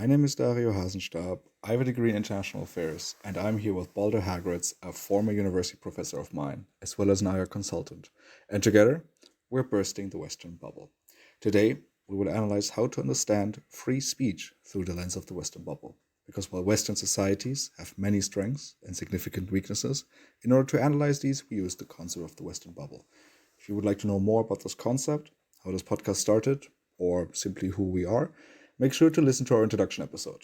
My name is Dario Hasenstab. I have a degree in international affairs, and I'm here with Balder Hagritz, a former university professor of mine, as well as now a consultant. And together, we're bursting the Western bubble. Today, we will analyze how to understand free speech through the lens of the Western bubble. Because while Western societies have many strengths and significant weaknesses, in order to analyze these, we use the concept of the Western bubble. If you would like to know more about this concept, how this podcast started, or simply who we are, make sure to listen to our introduction episode.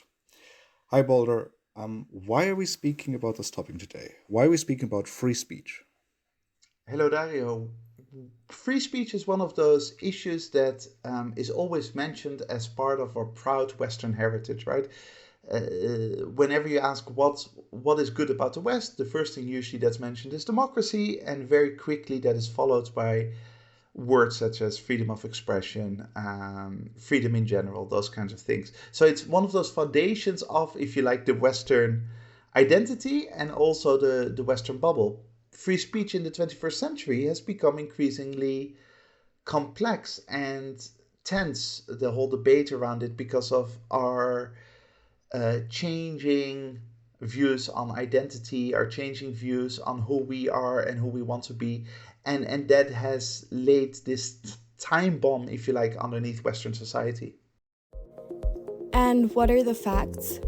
Hi, Balder. Why are we speaking about this topic today? Why are we speaking about free speech? Hello, Dario. Free speech is one of those issues that is always mentioned as part of our proud Western heritage, right? Whenever you ask what is good about the West, the first thing usually that's mentioned is democracy, and very quickly that is followed by words such as freedom of expression, freedom in general, those kinds of things. So it's one of those foundations of, if you like, the Western identity and also the Western bubble. Free speech in the 21st century has become increasingly complex and tense, the whole debate around it, because of our changing views on identity, our changing views on who we are and who we want to be, and that has laid this time bomb, if you like, underneath Western society. And what are the facts?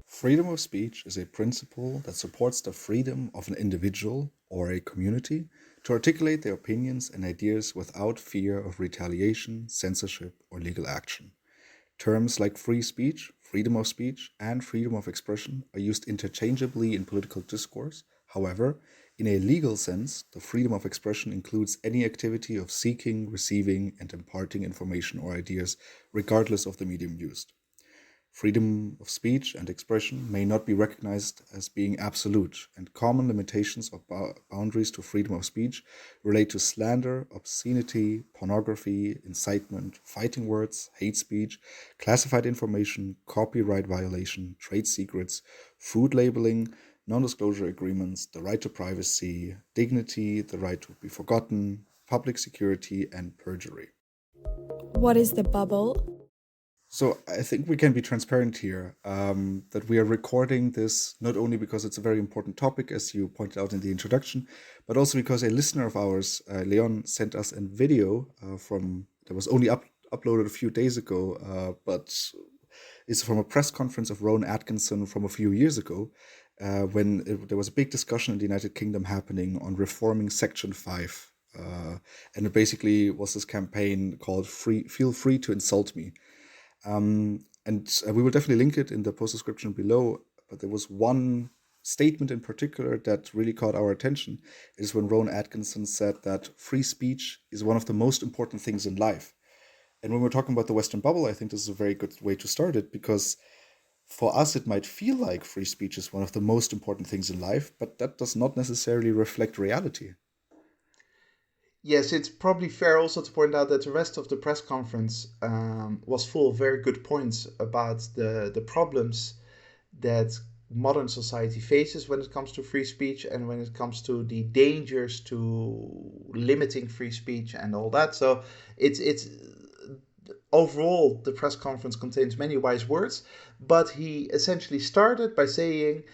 Freedom of speech is a principle that supports the freedom of an individual or a community to articulate their opinions and ideas without fear of retaliation, censorship, or legal action. Terms like free speech, freedom of speech, and freedom of expression are used interchangeably in political discourse. However, in a legal sense, the freedom of expression includes any activity of seeking, receiving, and imparting information or ideas, regardless of the medium used. Freedom of speech and expression may not be recognized as being absolute, and common limitations or boundaries to freedom of speech relate to slander, obscenity, pornography, incitement, fighting words, hate speech, classified information, copyright violation, trade secrets, food labeling, non disclosure agreements, the right to privacy, dignity, the right to be forgotten, public security, and perjury. What is the bubble? So I think we can be transparent here that we are recording this not only because it's a very important topic, as you pointed out in the introduction, but also because a listener of ours, Leon, sent us a video from that was only uploaded a few days ago, but is from a press conference of Rowan Atkinson from a few years ago, when there was a big discussion in the United Kingdom happening on reforming Section 5. And it basically was this campaign called Feel Free to Insult Me. And we will definitely link it in the post description below. But there was one statement in particular that really caught our attention. Is when Rowan Atkinson said that free speech is one of the most important things in life. And when we're talking about the Western bubble, I think this is a very good way to start it, because for us it might feel like free speech is one of the most important things in life, but that does not necessarily reflect reality. Yes, it's probably fair also to point out that the rest of the press conference was full of very good points about the problems that modern society faces when it comes to free speech and when it comes to the dangers to limiting free speech and all that. So it's overall the press conference contains many wise words, but he essentially started by saying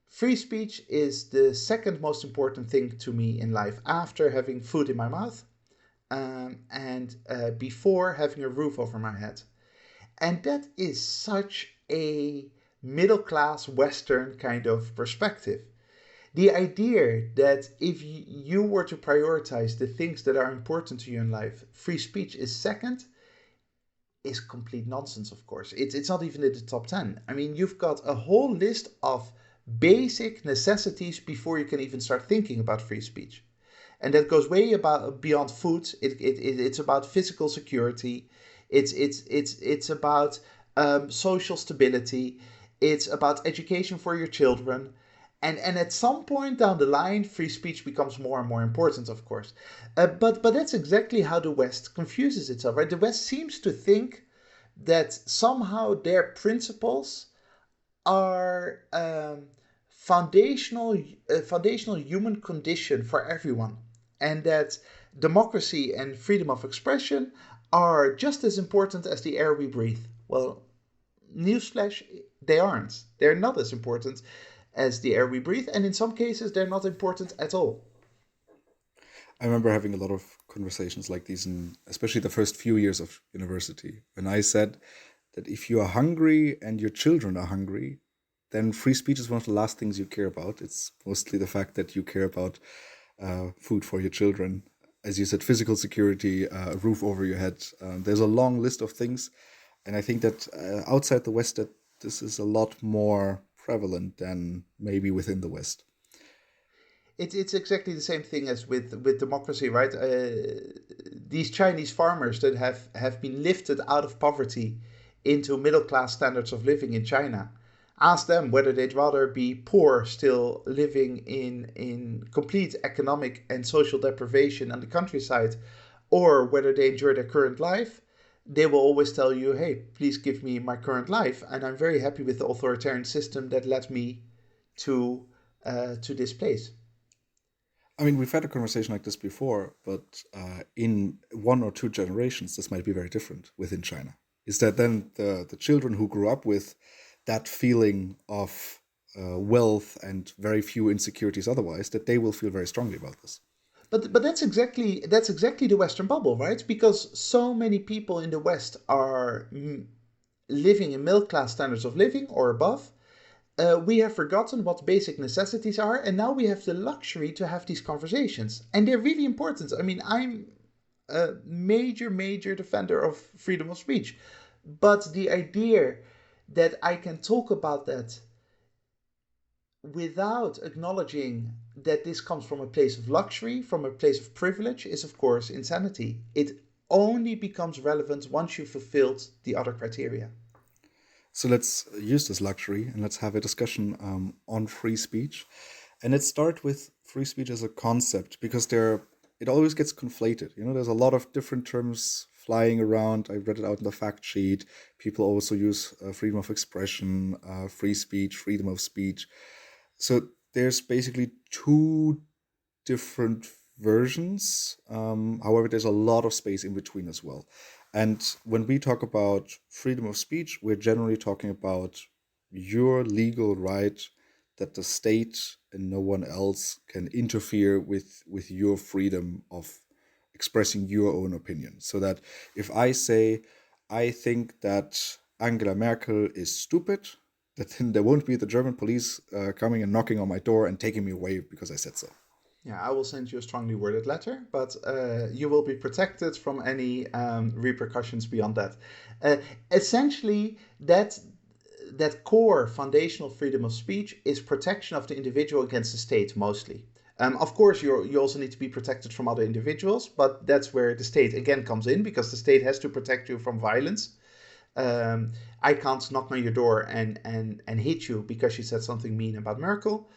free speech is the second most important thing to me in life after having food in my mouth and before having a roof over my head. And that is such a middle class Western kind of perspective. The idea that if you were to prioritize the things that are important to you in life, free speech is second, is complete nonsense, of course. It's not even in the top 10. I mean, you've got a whole list of basic necessities before you can even start thinking about free speech. And that goes way about beyond food. It's about physical security. It's about social stability. It's about education for your children. And at some point down the line, free speech becomes more and more important, of course. But that's exactly how the West confuses itself, right? The West seems to think that somehow their principles are foundational human condition for everyone, and that democracy and freedom of expression are just as important as the air we breathe. Well, newsflash, they aren't. They're not as important as the air we breathe, and in some cases, they're not important at all. I remember having a lot of conversations like these, in especially the first few years of university, when I said that if you are hungry and your children are hungry, then free speech is one of the last things you care about. It's mostly the fact that you care about food for your children. As you said, physical security, a roof over your head. There's a long list of things. And I think that outside the West, that this is a lot more prevalent than maybe within the West. It's exactly the same thing as with democracy, right? These Chinese farmers that have been lifted out of poverty into middle class standards of living in China. Ask them whether they'd rather be poor, still living in complete economic and social deprivation on the countryside, or whether they enjoy their current life. They will always tell you, hey, please give me my current life, and I'm very happy with the authoritarian system that led me to this place. I mean, we've had a conversation like this before, but in 1 or 2 generations, this might be very different within China. Is that then the children who grew up with that feeling of wealth and very few insecurities otherwise, that they will feel very strongly about this? But that's exactly the Western bubble, right? Because so many people in the West are living in middle class standards of living or above. We have forgotten what basic necessities are, and now we have the luxury to have these conversations, and they're really important. I mean, I'm a major defender of freedom of speech, but the idea that I can talk about that without acknowledging that this comes from a place of luxury, from a place of privilege, is of course insanity. It only becomes relevant once you've fulfilled the other criteria. So let's use this luxury and let's have a discussion on free speech. And let's start with free speech as a concept, because it always gets conflated. You know, there's a lot of different terms flying around. I read it out in the fact sheet. People also use freedom of expression, free speech, freedom of speech. So there's basically 2 different versions. However, there's a lot of space in between as well. And when we talk about freedom of speech, we're generally talking about your legal right that the state and no one else can interfere with your freedom of expressing your own opinion. So that if I say, I think that Angela Merkel is stupid, that then there won't be the German police coming and knocking on my door and taking me away because I said so. Yeah, I will send you a strongly worded letter, but you will be protected from any repercussions beyond that. Essentially, that core foundational freedom of speech is protection of the individual against the state, mostly. Of course, you also need to be protected from other individuals, but that's where the state again comes in, because the state has to protect you from violence. I can't knock on your door and hit you because you said something mean about Merkel.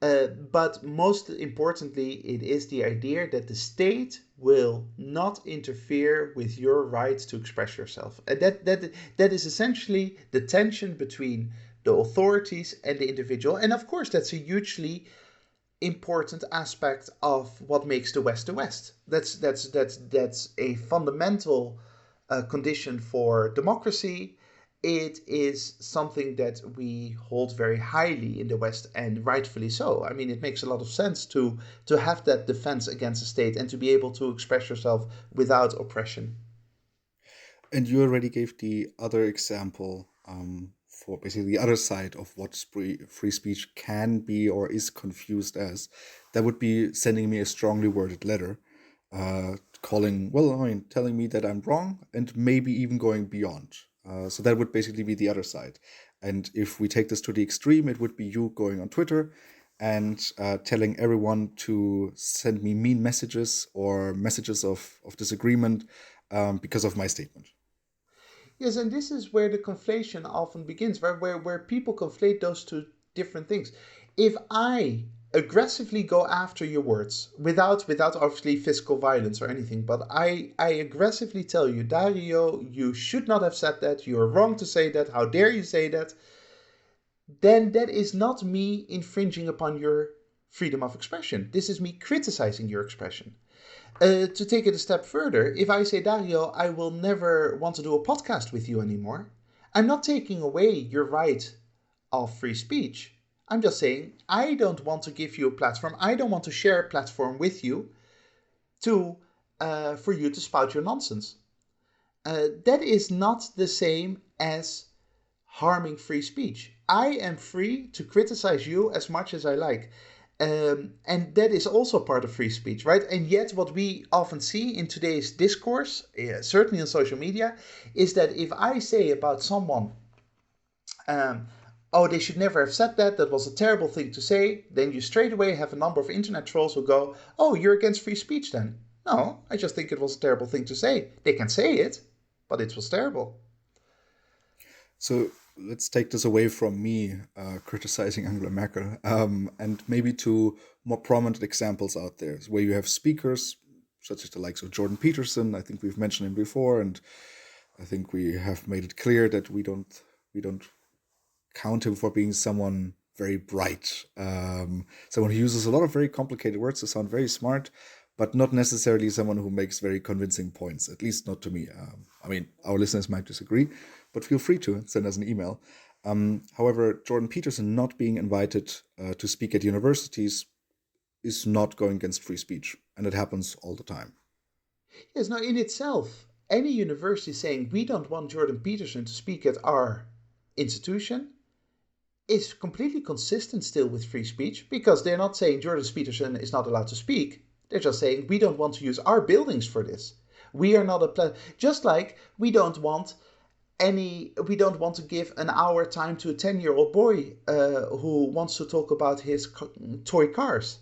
But most importantly, it is the idea that the state will not interfere with your right to express yourself. And that is essentially the tension between the authorities and the individual. And of course, that's a hugely important aspect of what makes the West the West. That's a fundamental condition for democracy. It is something that we hold very highly in the West, and rightfully so. I mean, it makes a lot of sense to have that defense against the state and to be able to express yourself without oppression. And you already gave the other example for basically the other side of what free speech can be or is confused as. That would be sending me a strongly worded letter, telling me that I'm wrong and maybe even going beyond. So that would basically be the other side. And if we take this to the extreme, it would be you going on Twitter and telling everyone to send me mean messages or messages of disagreement because of my statement. Yes, and this is where the conflation often begins, right? Where people conflate those 2 different things. If I aggressively go after your words without obviously physical violence or anything, but I aggressively tell you, Dario, you should not have said that, you're wrong to say that, how dare you say that, then that is not me infringing upon your freedom of expression. This is me criticizing your expression. To take it a step further, if I say, Dario, I will never want to do a podcast with you anymore, I'm not taking away your right of free speech. I'm just saying I don't want to give you a platform. I don't want to share a platform with you to for you to spout your nonsense. That is not the same as harming free speech. I am free to criticize you as much as I like. And that is also part of free speech, right? And yet, what we often see in today's discourse, certainly on social media, is that if I say about someone, um, oh, they should never have said that, that was a terrible thing to say, then you straight away have a number of internet trolls who go, oh, you're against free speech then. No, I just think it was a terrible thing to say. They can say it, but it was terrible. So let's take this away from me criticizing Angela Merkel, and maybe to more prominent examples out there where you have speakers such as the likes of Jordan Peterson. I think we've mentioned him before, and I think we have made it clear that we don't count him for being someone very bright, someone who uses a lot of very complicated words to sound very smart, but not necessarily someone who makes very convincing points, at least not to me. I mean, our listeners might disagree, but feel free to send us an email. However, Jordan Peterson not being invited to speak at universities is not going against free speech, and it happens all the time. Yes, now in itself, any university saying we don't want Jordan Peterson to speak at our institution is completely consistent still with free speech, because they're not saying Jordan Peterson is not allowed to speak. They're just saying we don't want to use our buildings for this. We are not just like we don't want to give an hour time to a 10-year-old boy who wants to talk about his toy cars.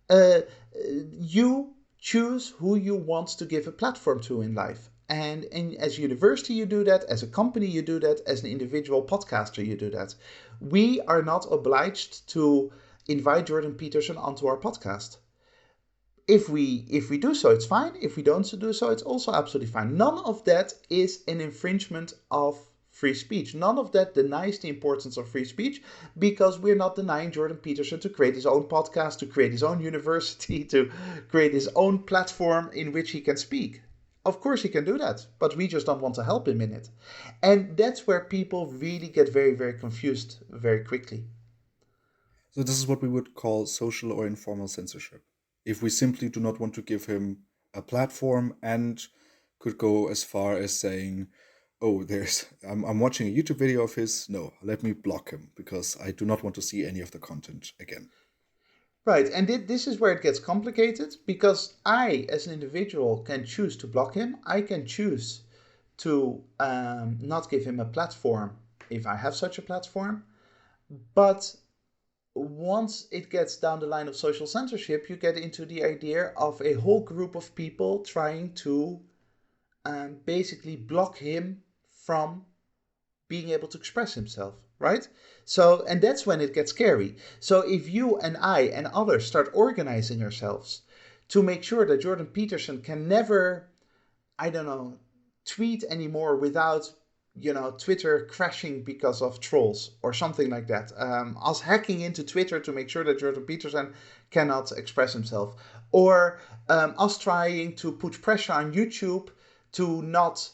You choose who you want to give a platform to in life. And as a university, you do that. As a company, you do that. As an individual podcaster, you do that. We are not obliged to invite Jordan Peterson onto our podcast. If we do so, it's fine. If we don't do so, it's also absolutely fine. None of that is an infringement of free speech. None of that denies the importance of free speech, because we're not denying Jordan Peterson to create his own podcast, to create his own university, to create his own platform in which he can speak. Of course he can do that, but we just don't want to help him in it. And that's where people really get very, very confused very quickly. So this is what we would call social or informal censorship. If we simply do not want to give him a platform, and could go as far as saying, oh, I'm watching a YouTube video of his, no, let me block him because I do not want to see any of the content again. Right, and this is where it gets complicated, because I, as an individual, can choose to block him. I can choose to not give him a platform if I have such a platform. But once it gets down the line of social censorship, you get into the idea of a whole group of people trying to basically block him from being able to express himself, right? So, and that's when it gets scary. So if you and I and others start organizing ourselves to make sure that Jordan Peterson can never, I don't know, tweet anymore without, Twitter crashing because of trolls or something like that. Us hacking into Twitter to make sure that Jordan Peterson cannot express himself. Or us trying to put pressure on YouTube to not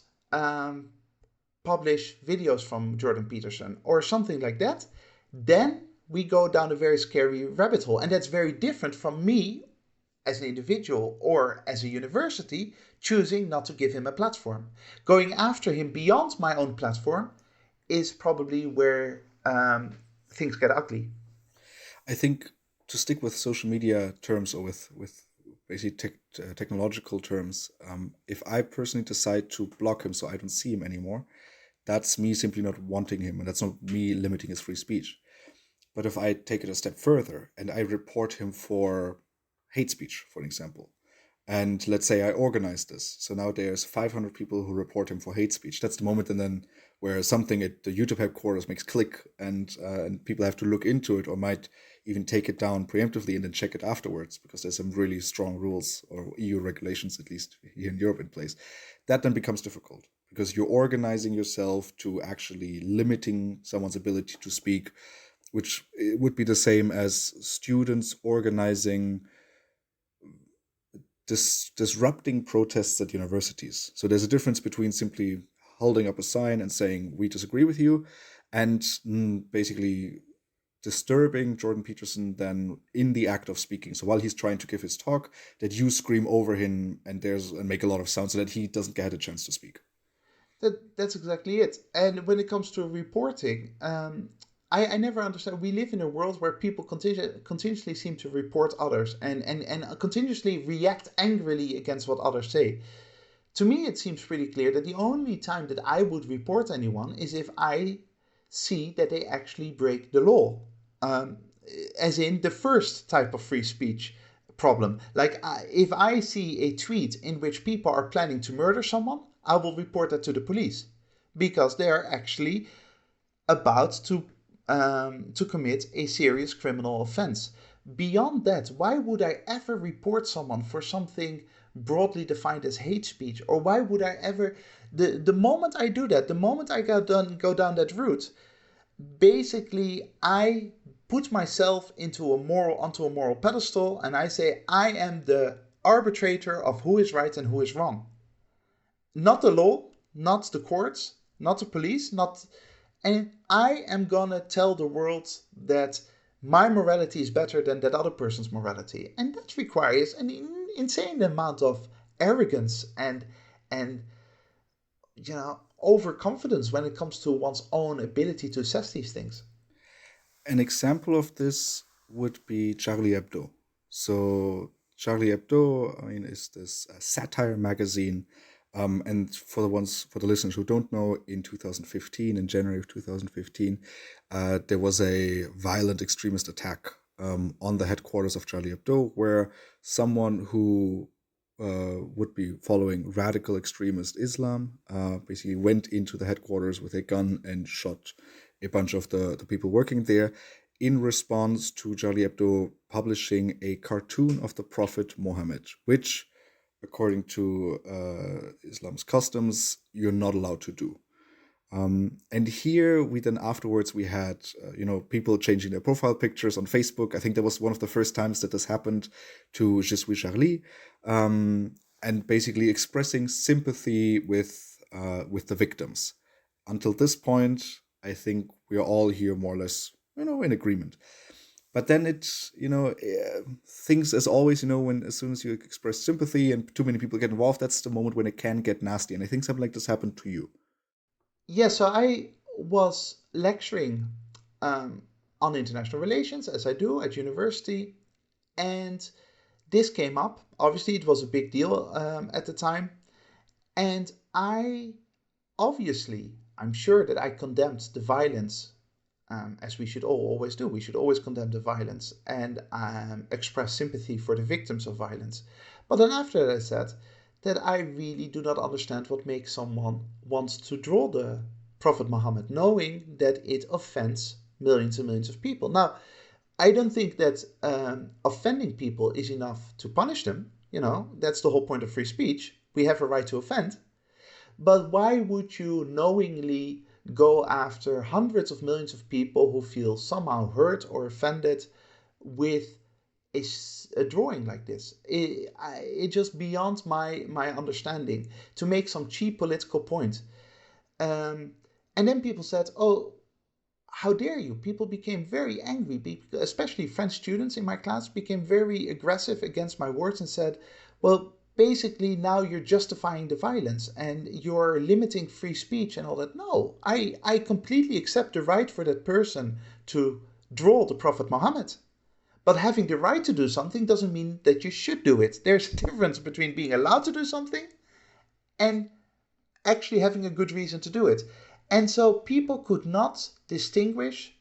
publish videos from Jordan Peterson or something like that, then we go down a very scary rabbit hole. And that's very different from me as an individual or as a university choosing not to give him a platform. Going after him beyond my own platform is probably where things get ugly. I think, to stick with social media terms, or with basically technological terms, if I personally decide to block him so I don't see him anymore, that's me simply not wanting him, and that's not me limiting his free speech. But if I take it a step further and I report him for hate speech, for example, and let's say I organize this, so now there's 500 people who report him for hate speech. That's the moment, and then where something at the YouTube headquarters makes click, and people have to look into it, or might even take it down preemptively and then check it afterwards, because there's some really strong rules or EU regulations, at least here in Europe, in place. That then becomes difficult, because you're organizing yourself to actually limiting someone's ability to speak, which would be the same as students organizing disrupting protests at universities. So there's a difference between simply holding up a sign and saying, "We disagree with you," and basically disturbing Jordan Peterson then in the act of speaking. So while he's trying to give his talk, that you scream over him and make a lot of sound so that he doesn't get a chance to speak. That's exactly it. And when it comes to reporting, I never understand. We live in a world where people continuously seem to report others and continuously react angrily against what others say. To me, it seems pretty clear that the only time that I would report anyone is if I see that they actually break the law. Um, as in the first type of free speech problem. Like, if I see a tweet in which people are planning to murder someone, I will report that to the police because they are actually about to commit a serious criminal offense. Beyond that, why would I ever report someone for something broadly defined as hate speech? Or why would I ever, the moment I do that, the moment I go down that route, basically I put myself onto a moral pedestal, and I say I am the arbitrator of who is right and who is wrong. Not the law, not the courts, not the police, and I am gonna tell the world that my morality is better than that other person's morality. And that requires an insane amount of arrogance and overconfidence when it comes to one's own ability to assess these things. An example of this would be Charlie Hebdo. So Charlie Hebdo, is this satire magazine. And for the listeners who don't know, in 2015, in January of 2015, there was a violent extremist attack on the headquarters of Charlie Hebdo, where someone who would be following radical extremist Islam basically went into the headquarters with a gun and shot a bunch of the people working there in response to Charlie Hebdo publishing a cartoon of the Prophet Muhammad, which, according to Islam's customs, you're not allowed to do. And here we then afterwards we had people changing their profile pictures on Facebook. I think that was one of the first times that this happened to Je suis Charlie, and basically expressing sympathy with the victims. Until this point, I think we are all here more or less in agreement. But then things, as always, when as soon as you express sympathy and too many people get involved, that's the moment when it can get nasty. And I think something like this happened to you. Yeah, so I was lecturing on international relations, as I do at university, and this came up. Obviously, it was a big deal at the time, and I'm sure that I condemned the violence, as we should always do. We should always condemn the violence and express sympathy for the victims of violence. But then after that, I said that I really do not understand what makes someone want to draw the Prophet Muhammad, knowing that it offends millions and millions of people. Now, I don't think that offending people is enough to punish them. That's the whole point of free speech. We have a right to offend. But why would you knowingly go after hundreds of millions of people who feel somehow hurt or offended with a drawing like this? It's just beyond my understanding, to make some cheap political point. And then people said, "Oh, how dare you?" People became very angry, especially French students in my class became very aggressive against my words and said, "Well, basically now you're justifying the violence and you're limiting free speech and all that." No, I completely accept the right for that person to draw the Prophet Muhammad. But having the right to do something doesn't mean that you should do it. There's a difference between being allowed to do something and actually having a good reason to do it. And so people could not distinguish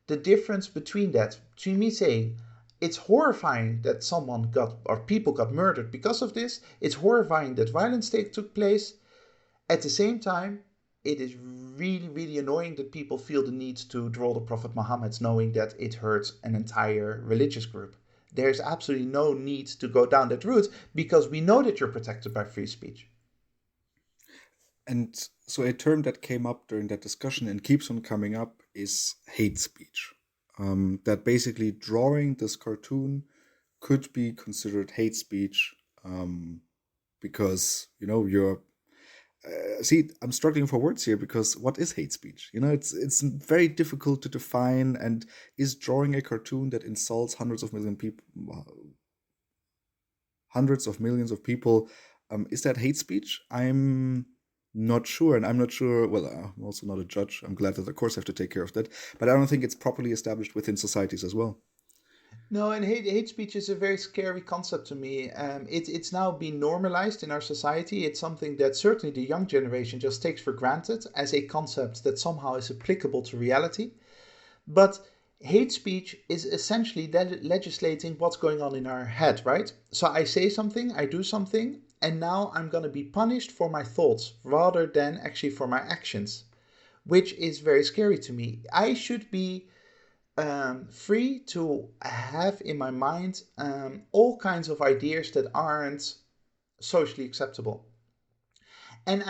the difference between that. Between me saying, it's horrifying that people got murdered because of this. It's horrifying that violence took place. At the same time, it is really, really annoying that people feel the need to draw the Prophet Muhammad, knowing that it hurts an entire religious group. There's absolutely no need to go down that route because we know that you're protected by free speech. And so a term that came up during that discussion and keeps on coming up is hate speech. That basically drawing this cartoon could be considered hate speech because, you're See, I'm struggling for words here because what is hate speech? It's very difficult to define. And is drawing a cartoon that insults hundreds of millions of people, is that hate speech? I'm not sure, and I'm not sure. Well, I'm also not a judge. I'm glad that, of course, I have to take care of that, but I don't think it's properly established within societies as well. No, and hate speech is a very scary concept to me. It's now been normalized in our society. It's something that certainly the young generation just takes for granted as a concept that somehow is applicable to reality. But hate speech is essentially legislating what's going on in our head, right? So I say something, I do something, and now I'm going to be punished for my thoughts rather than actually for my actions, which is very scary to me. I should be free to have in my mind all kinds of ideas that aren't socially acceptable. And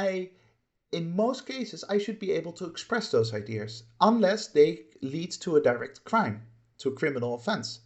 in most cases, I should be able to express those ideas unless they lead to a direct crime, to a criminal offense.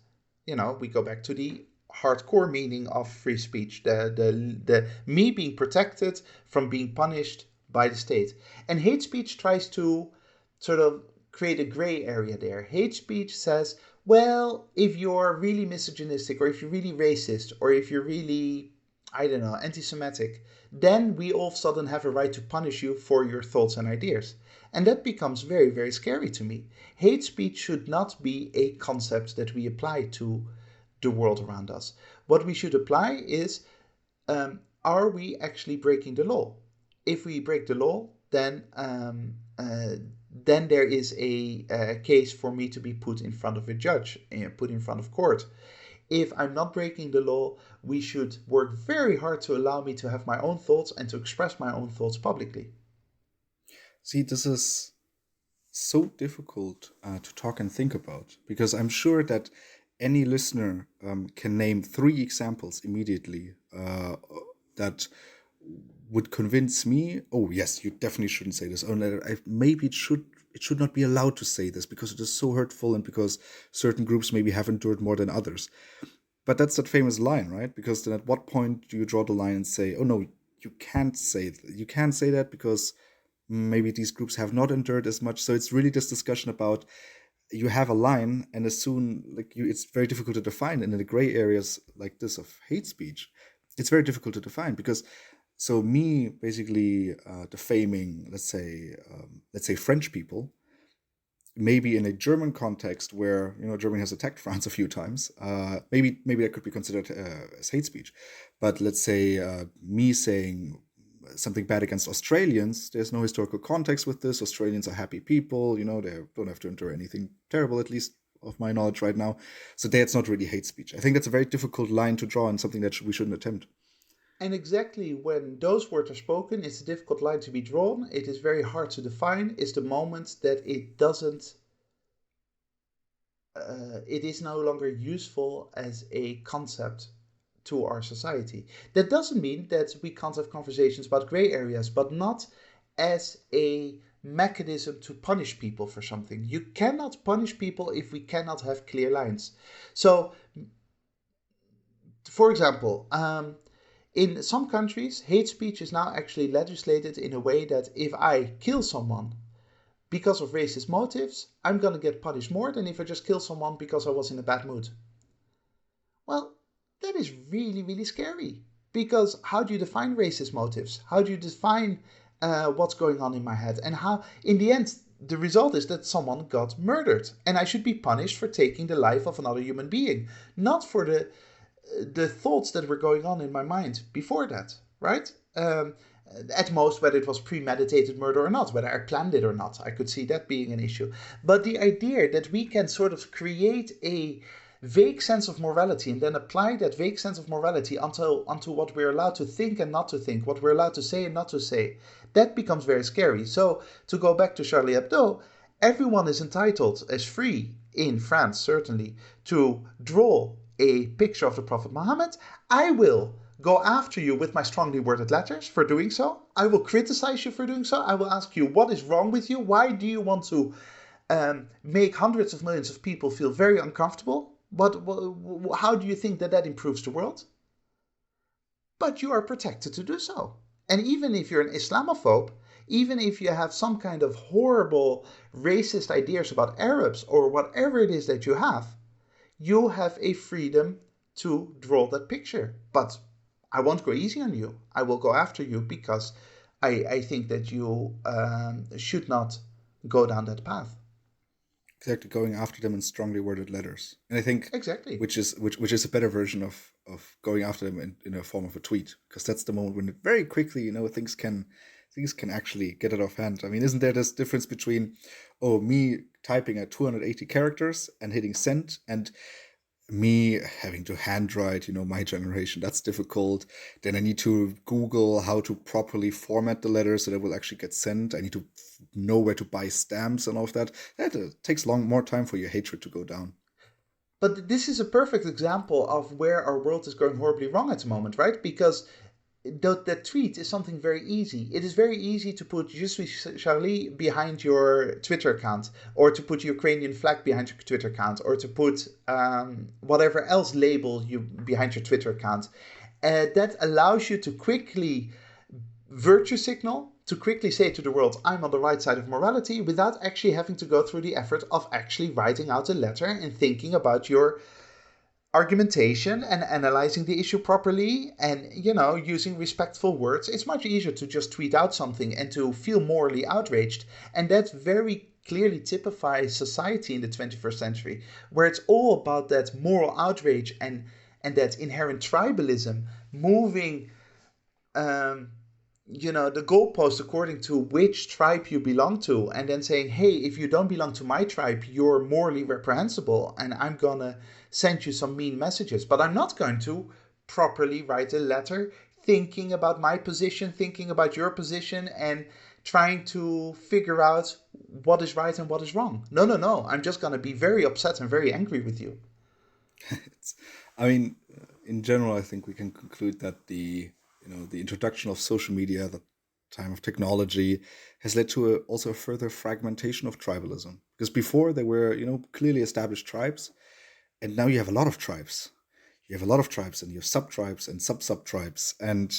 We go back to the hardcore meaning of free speech, the me being protected from being punished by the state. And hate speech tries to sort of create a gray area there. Hate speech says, well, if you're really misogynistic, or if you're really racist, or if you're really, I don't know, anti-Semitic, then we all of a sudden have a right to punish you for your thoughts and ideas. And that becomes very, very scary to me. Hate speech should not be a concept that we apply to the world around us. What we should apply is, are we actually breaking the law? If we break the law, then there is a case for me to be put in front of a judge, put in front of court. If I'm not breaking the law, we should work very hard to allow me to have my own thoughts and to express my own thoughts publicly. See, this is so difficult to talk and think about because I'm sure that any listener can name 3 examples immediately that would convince me, oh yes, you definitely shouldn't say this. Or maybe it should not be allowed to say this because it is so hurtful and because certain groups maybe have endured more than others. But that's that famous line, right? Because then at what point do you draw the line and say, oh no, you can't say that because maybe these groups have not endured as much. So it's really this discussion about you have a line, and as soon it's very difficult to define. And in the gray areas like this of hate speech, it's very difficult to define because so me basically defaming, let's say French people, maybe in a German context where Germany has attacked France a few times, maybe that could be considered as hate speech. But let's say me saying something bad against Australians, there's no historical context with this. Australians are happy people, they don't have to endure anything terrible, at least of my knowledge right now. So that's not really hate speech. I think that's a very difficult line to draw and something that we shouldn't attempt. And exactly when those words are spoken, it's a difficult line to be drawn. It is very hard to define. It's the moment that it doesn't, it is no longer useful as a concept to our society. That doesn't mean that we can't have conversations about gray areas, but not as a mechanism to punish people for something. You cannot punish people if we cannot have clear lines. So, for example, in some countries, hate speech is now actually legislated in a way that if I kill someone because of racist motives, I'm going to get punished more than if I just kill someone because I was in a bad mood. Well, that is really, really scary. Because how do you define racist motives? How do you define what's going on in my head? And how, in the end, the result is that someone got murdered. And I should be punished for taking the life of another human being. Not for the thoughts that were going on in my mind before that, right? At most, whether it was premeditated murder or not, whether I planned it or not, I could see that being an issue. But the idea that we can sort of create a vague sense of morality and then apply that vague sense of morality onto what we're allowed to think and not to think, what we're allowed to say and not to say, that becomes very scary. So, to go back to Charlie Hebdo, everyone is entitled, as free in France certainly, to draw a picture of the Prophet Muhammad. I will go after you with my strongly worded letters for doing so. I will criticize you for doing so. I will ask you, what is wrong with you? Why do you want to make hundreds of millions of people feel very uncomfortable? How do you think that improves the world? But you are protected to do so. And even if you're an Islamophobe, even if you have some kind of horrible racist ideas about Arabs or whatever it is that you have a freedom to draw that picture. But I won't go easy on you. I will go after you because I think that you should not go down that path. Exactly, going after them in strongly worded letters. And I think Exactly. which is a better version of going after them in a form of a tweet, because that's the moment when it very quickly, things can actually get out of hand. I mean, isn't there this difference between me typing at 280 characters and hitting send, and me having to handwrite, my generation, that's difficult. Then I need to Google how to properly format the letters so that will actually get sent. I need to know where to buy stamps and all of that. That takes more time for your hatred to go down. But this is a perfect example of where our world is going horribly wrong at the moment, right? Because that tweet is something very easy. It is very easy to put Je suis Charlie behind your Twitter account, or to put Ukrainian flag behind your Twitter account, or to put whatever else label you behind your Twitter account. That allows you to quickly virtue signal, to quickly say to the world, I'm on the right side of morality, without actually having to go through the effort of actually writing out a letter and thinking about your argumentation and analyzing the issue properly and, using respectful words. It's much easier to just tweet out something and to feel morally outraged. And that very clearly typifies society in the 21st century, where it's all about that moral outrage and that inherent tribalism, moving the goalpost according to which tribe you belong to, and then saying, hey, if you don't belong to my tribe, you're morally reprehensible, and I'm gonna send you some mean messages. But I'm not going to properly write a letter thinking about my position, thinking about your position, and trying to figure out what is right and what is wrong. No. I'm just gonna be very upset and very angry with you. I mean, in general, I think we can conclude that the introduction of social media, the time of technology, has led to also a further fragmentation of tribalism. Because before there were, clearly established tribes, and now you have a lot of tribes. You have a lot of tribes, and you have sub-tribes and sub-sub-tribes. And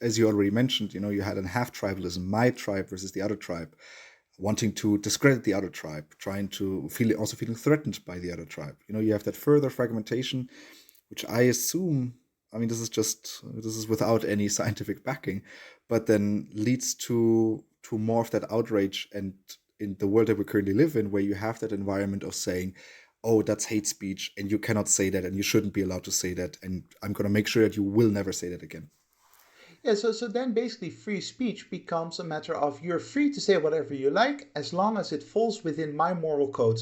as you already mentioned, you had a half tribalism, my tribe versus the other tribe, wanting to discredit the other tribe, trying to feeling threatened by the other tribe. You have that further fragmentation, which I assume, I mean, this is without any scientific backing, but then leads to more of that outrage. And in the world that we currently live in, where you have that environment of saying, oh, that's hate speech, and you cannot say that, and you shouldn't be allowed to say that, and I'm going to make sure that you will never say that again. Yeah, so then basically free speech becomes a matter of you're free to say whatever you like as long as it falls within my moral code.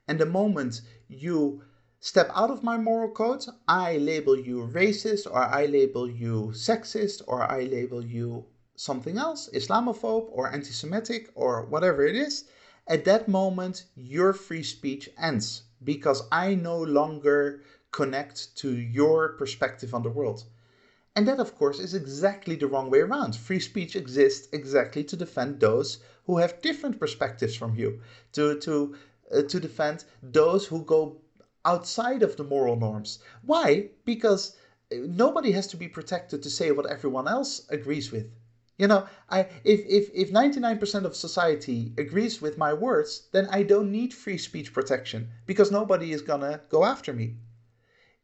And the moment you step out of my moral code, I label you racist, or I label you sexist, or I label you something else, Islamophobe or anti-Semitic or whatever it is. At that moment, your free speech ends because I no longer connect to your perspective on the world. And that, of course, is exactly the wrong way around. Free speech exists exactly to defend those who have different perspectives from you, to defend those who go outside of the moral norms. Why? Because nobody has to be protected to say what everyone else agrees with. If 99% of society agrees with my words, then I don't need free speech protection because nobody is gonna go after me.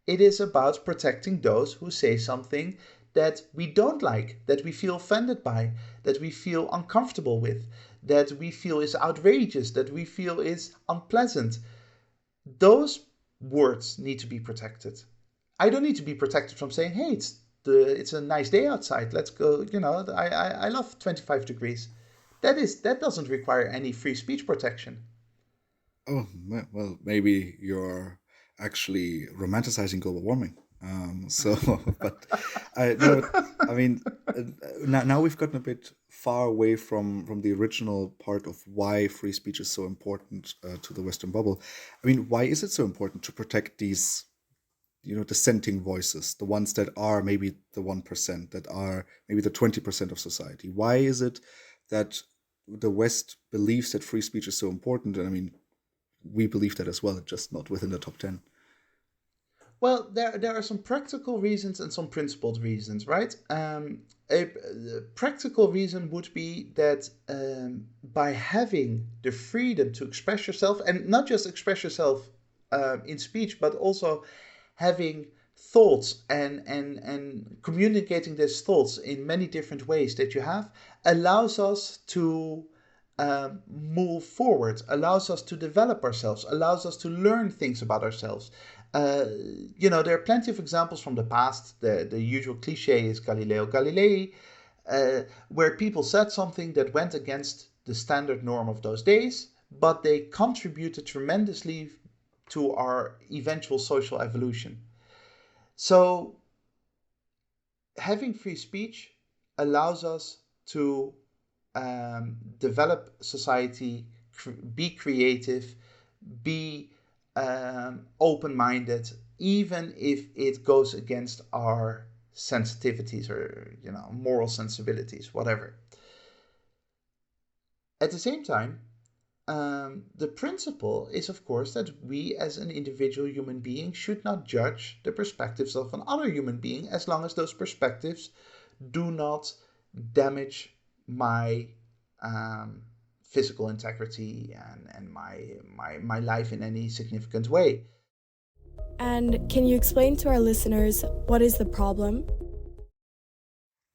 It is about protecting those who say something that we don't like, that we feel offended by, that we feel uncomfortable with, that we feel is outrageous, that we feel is unpleasant. Those words need to be protected. I don't need to be protected from saying, hey, it's a nice day outside. Let's go, I love 25 degrees. That doesn't require any free speech protection. Oh, well, maybe you're actually romanticizing global warming. But no, I mean, now we've gotten a bit far away from the original part of why free speech is so important to the Western bubble. I mean, why is it so important to protect these, dissenting voices, the ones that are maybe the 1%, that are maybe the 20% of society? Why is it that the West believes that free speech is so important? And I mean, we believe that as well, just not within the top 10. Well, there are some practical reasons and some principled reasons, right? A practical reason would be that by having the freedom to express yourself, and not just express yourself in speech, but also having thoughts and communicating these thoughts in many different ways that you have, allows us to move forward, allows us to develop ourselves, allows us to learn things about ourselves. There are plenty of examples from the past. The usual cliche is Galileo Galilei, where people said something that went against the standard norm of those days, but they contributed tremendously to our eventual social evolution. So, having free speech allows us to develop society, be creative, be open-minded, even if it goes against our sensitivities or moral sensibilities, whatever. At the same time, the principle is, of course, that we as an individual human being should not judge the perspectives of another human being as long as those perspectives do not damage my physical integrity and my life in any significant way. And can you explain to our listeners what is the problem?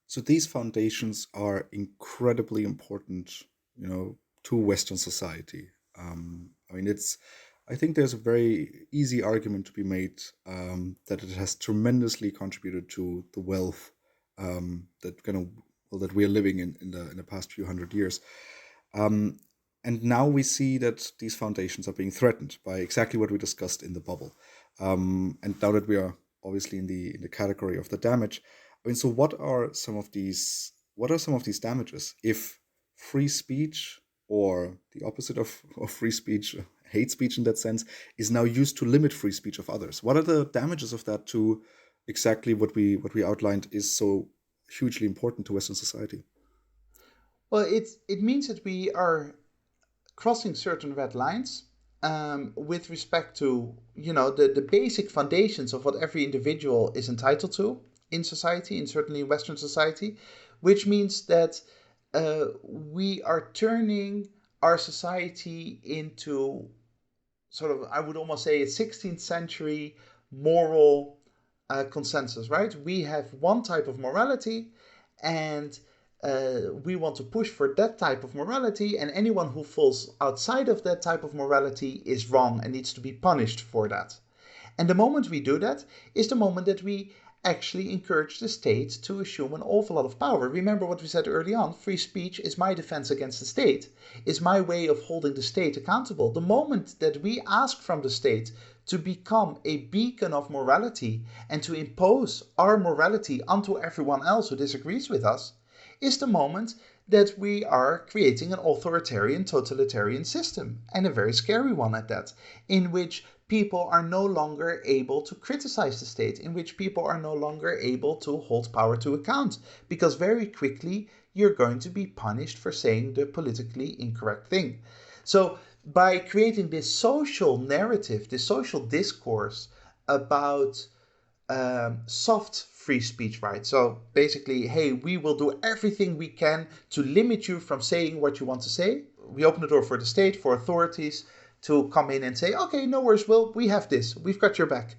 So these foundations are incredibly important, to Western society. I think there's a very easy argument to be made that it has tremendously contributed to the wealth that we are living in the past few hundred years. And now we see that these foundations are being threatened by exactly what we discussed in the bubble. And now that we are obviously in the category of the damage, so what are some of these damages if free speech, or the opposite of free speech, hate speech in that sense, is now used to limit free speech of others? What are the damages of that to exactly what we outlined is so hugely important to Western society? Well, it means that we are crossing certain red lines with respect to the basic foundations of what every individual is entitled to in society, and certainly in Western society, which means that we are turning our society into sort of, I would almost say, a 16th century moral consensus, right? We have one type of morality, and we want to push for that type of morality, and anyone who falls outside of that type of morality is wrong and needs to be punished for that. And the moment we do that is the moment that we actually encourage the state to assume an awful lot of power. Remember what we said early on, free speech is my defense against the state, is my way of holding the state accountable. The moment that we ask from the state to become a beacon of morality and to impose our morality onto everyone else who disagrees with us, is the moment that we are creating an authoritarian, totalitarian system, and a very scary one at that, in which people are no longer able to criticize the state, in which people are no longer able to hold power to account, because very quickly you're going to be punished for saying the politically incorrect thing. So by creating this social narrative, this social discourse about soft free speech rights. So basically, hey, we will do everything we can to limit you from saying what you want to say. We open the door for the state, for authorities to come in and say, okay, no worries, Will, we have this, we've got your back.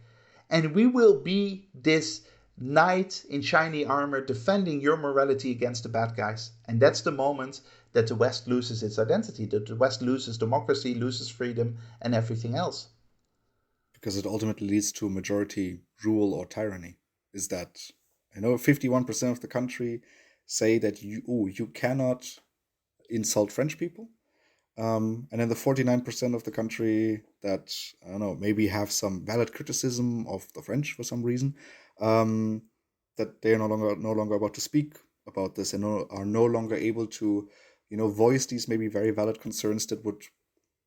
And we will be this knight in shiny armor defending your morality against the bad guys. And that's the moment that the West loses its identity, that the West loses democracy, loses freedom, and everything else. Because it ultimately leads to majority rule or tyranny. Is that, 51% of the country say that you cannot insult French people. And then the 49% of the country that, I don't know, maybe have some valid criticism of the French for some reason, that they are no longer about to speak about this and are no longer able to, voice these maybe very valid concerns that would,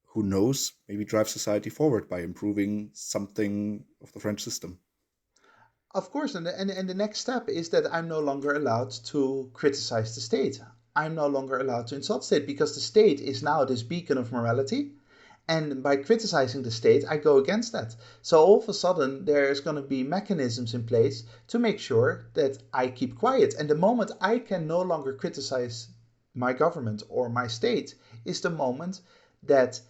who knows, maybe drive society forward by improving something of the French system. Of course, and the next step is that I'm no longer allowed to criticize the state. I'm no longer allowed to insult the state because the state is now this beacon of morality. And by criticizing the state, I go against that. So all of a sudden, there's going to be mechanisms in place to make sure that I keep quiet. And the moment I can no longer criticize my government or my state is the moment that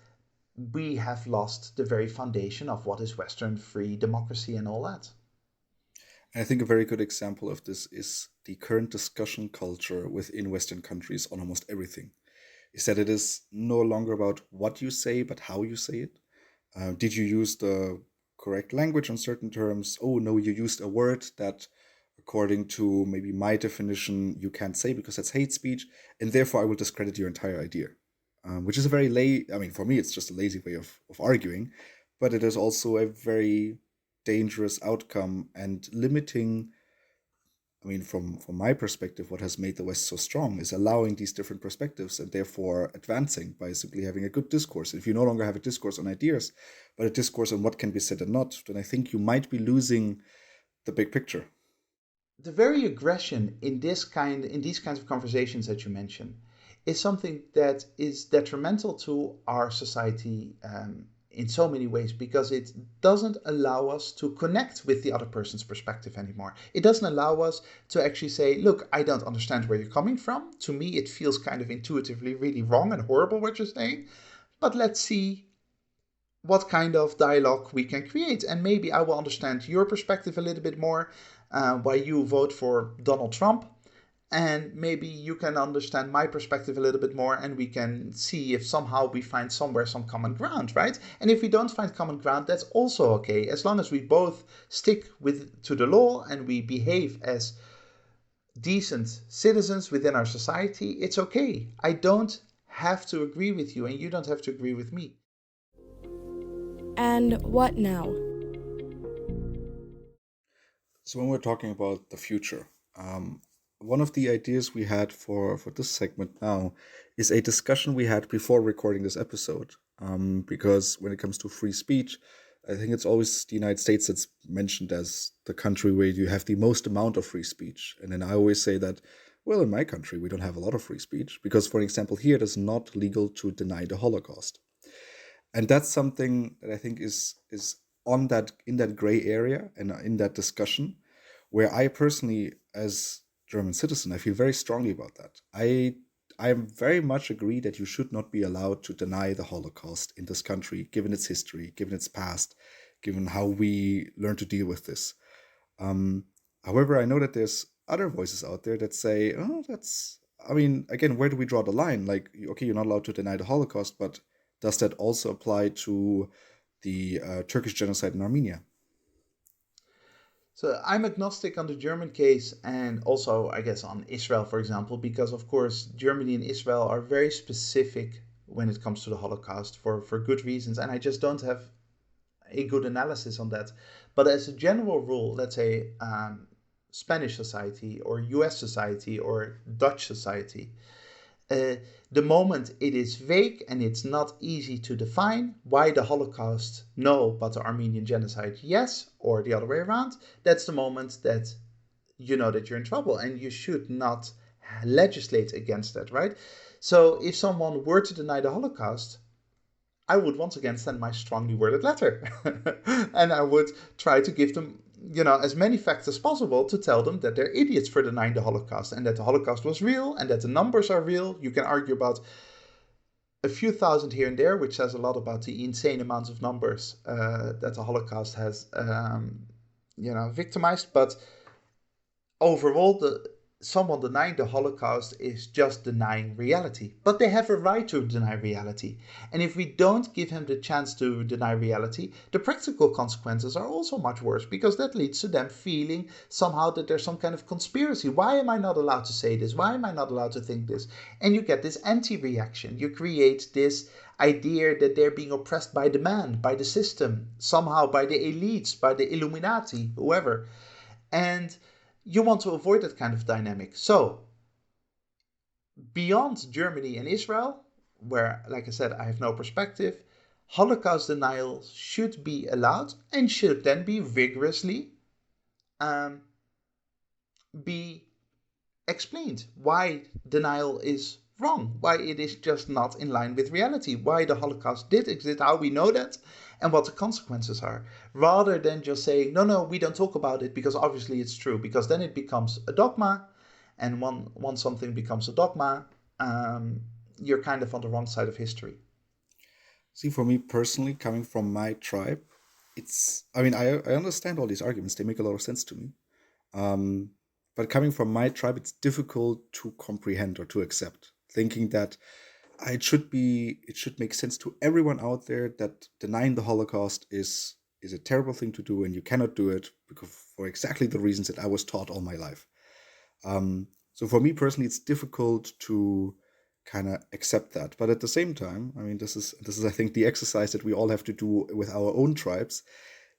we have lost the very foundation of what is Western free democracy and all that. And I think a very good example of this is the current discussion culture within Western countries on almost everything. Is that it is no longer about what you say, but how you say it. Did you use the correct language on certain terms? Oh, no, you used a word that, according to maybe my definition, you can't say because that's hate speech, and therefore I will discredit your entire idea. Which is a very for me, it's just a lazy way of arguing, but it is also a very dangerous outcome and limiting. From my perspective, what has made the West so strong is allowing these different perspectives and therefore advancing by simply having a good discourse. If you no longer have a discourse on ideas, but a discourse on what can be said and not, then I think you might be losing the big picture. The very aggression in these kinds of conversations that you mentioned is something that is detrimental to our society in so many ways, because it doesn't allow us to connect with the other person's perspective anymore. It doesn't allow us to actually say, look, I don't understand where you're coming from. To me, it feels kind of intuitively really wrong and horrible what you're saying, but let's see what kind of dialogue we can create. And maybe I will understand your perspective a little bit more, why you vote for Donald Trump. And maybe you can understand my perspective a little bit more, and we can see if somehow we find somewhere some common ground, right? And if we don't find common ground, that's also okay. As long as we both stick to the law and we behave as decent citizens within our society, it's okay. I don't have to agree with you, and you don't have to agree with me. And what now? So when we're talking about the future, one of the ideas we had for this segment now is a discussion we had before recording this episode. Because when it comes to free speech, I think it's always the United States that's mentioned as the country where you have the most amount of free speech. And then I always say that, well, in my country, we don't have a lot of free speech because, for example, here it is not legal to deny the Holocaust. And that's something that I think is in that gray area and in that discussion, where I personally, as German citizen, I feel very strongly about that. I very much agree that you should not be allowed to deny the Holocaust in this country, given its history, given its past, given how we learn to deal with this. However, I know that there's other voices out there that say, oh, again, where do we draw the line? Like, okay, you're not allowed to deny the Holocaust, but does that also apply to the Turkish genocide in Armenia? So I'm agnostic on the German case, and also, I guess, on Israel, for example, because, of course, Germany and Israel are very specific when it comes to the Holocaust for good reasons, and I just don't have a good analysis on that. But as a general rule, let's say Spanish society or US society or Dutch society, the moment it is vague and it's not easy to define, why the Holocaust no, but the Armenian genocide yes, or the other way around, that's the moment that you know that you're in trouble, and you should not legislate against that, right? So if someone were to deny the Holocaust, I would once again send my strongly worded letter and I would try to give them as many facts as possible to tell them that they're idiots for denying the Holocaust, and that the Holocaust was real, and that the numbers are real. You can argue about a few thousand here and there, which says a lot about the insane amounts of numbers that the Holocaust has, victimized. But overall, someone denying the Holocaust is just denying reality. But they have a right to deny reality. And if we don't give him the chance to deny reality, the practical consequences are also much worse, because that leads to them feeling somehow that there's some kind of conspiracy. Why am I not allowed to say this? Why am I not allowed to think this? And you get this anti-reaction. You create this idea that they're being oppressed by the man, by the system, somehow by the elites, by the Illuminati, whoever. And you want to avoid that kind of dynamic. So, beyond Germany and Israel, where, like I said, I have no perspective, Holocaust denial should be allowed and should then be vigorously be explained why denial is wrong, why it is just not in line with reality, why the Holocaust did exist, how we know that, and what the consequences are, rather than just saying, no, we don't talk about it because obviously it's true, because then it becomes a dogma, and once something becomes a dogma, you're kind of on the wrong side of history. See, for me personally, coming from my tribe, I understand all these arguments. They make a lot of sense to me. Um, but coming from my tribe, it's difficult to comprehend or to accept, thinking that it should make sense to everyone out there that denying the Holocaust is a terrible thing to do, and you cannot do it because for exactly the reasons that I was taught all my life. So for me personally, it's difficult to kind of accept that. But at the same time, I mean, this is I think the exercise that we all have to do with our own tribes.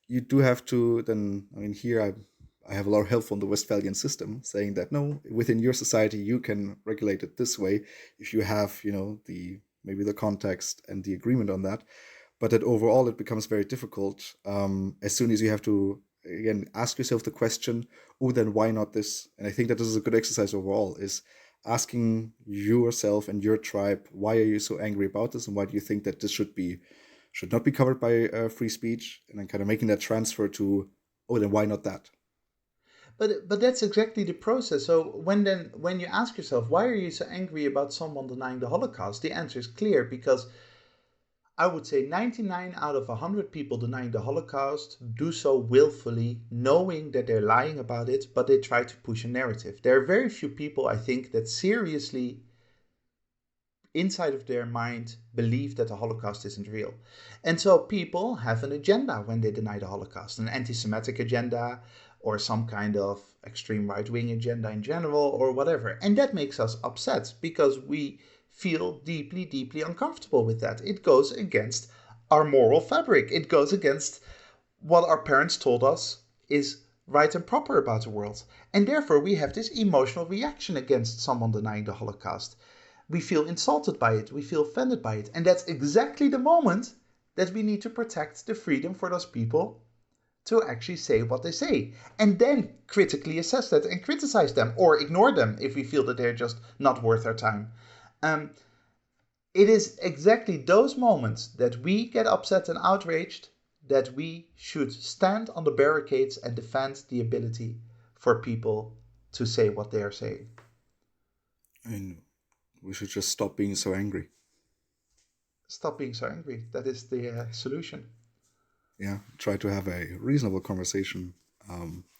You do have to then. I mean, here I have a lot of help from the Westphalian system, saying that no, within your society you can regulate it this way if you have the maybe the context and the agreement on that. But that overall it becomes very difficult as soon as you have to again ask yourself the question, oh, then why not this? And I think that this is a good exercise overall, is asking yourself and your tribe, why are you so angry about this, and why do you think that this should not be covered by free speech, and then kind of making that transfer to, oh, then why not that? But that's exactly the process. So when you ask yourself, why are you so angry about someone denying the Holocaust, the answer is clear, because I would say 99 out of 100 people denying the Holocaust do so willfully, knowing that they're lying about it, but they try to push a narrative. There are very few people, I think, that seriously, inside of their mind, believe that the Holocaust isn't real. And so people have an agenda when they deny the Holocaust, an anti-Semitic agenda, or some kind of extreme right-wing agenda in general, or whatever. And that makes us upset because we feel deeply, deeply uncomfortable with that. It goes against our moral fabric. It goes against what our parents told us is right and proper about the world. And therefore we have this emotional reaction against someone denying the Holocaust. We feel insulted by it. We feel offended by it. And that's exactly the moment that we need to protect the freedom for those people to actually say what they say, and then critically assess that and criticize them or ignore them if we feel that they're just not worth our time. It is exactly those moments that we get upset and outraged that we should stand on the barricades and defend the ability for people to say what they are saying. I mean, we should just stop being so angry. Stop being so angry. That is the solution. Yeah, try to have a reasonable conversation.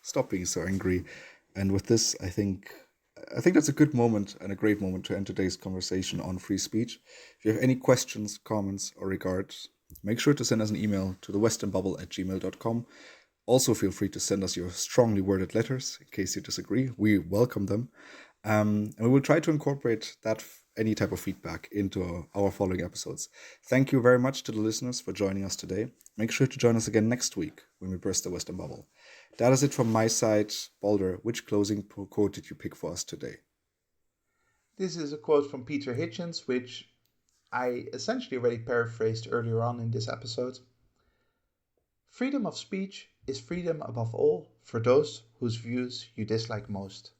Stop being so angry. And with this, I think that's a good moment and a great moment to end today's conversation on free speech. If you have any questions, comments, or regards, make sure to send us an email to thewesternbubble@gmail.com. Also, feel free to send us your strongly worded letters in case you disagree. We welcome them. And we will try to incorporate that any type of feedback into our following episodes. Thank you very much to the listeners for joining us today. Make sure to join us again next week when we burst the Western Bubble. That is it from my side. Balder, which closing quote did you pick for us today? This is a quote from Peter Hitchens, which I essentially already paraphrased earlier on in this episode. Freedom of speech is freedom above all for those whose views you dislike most.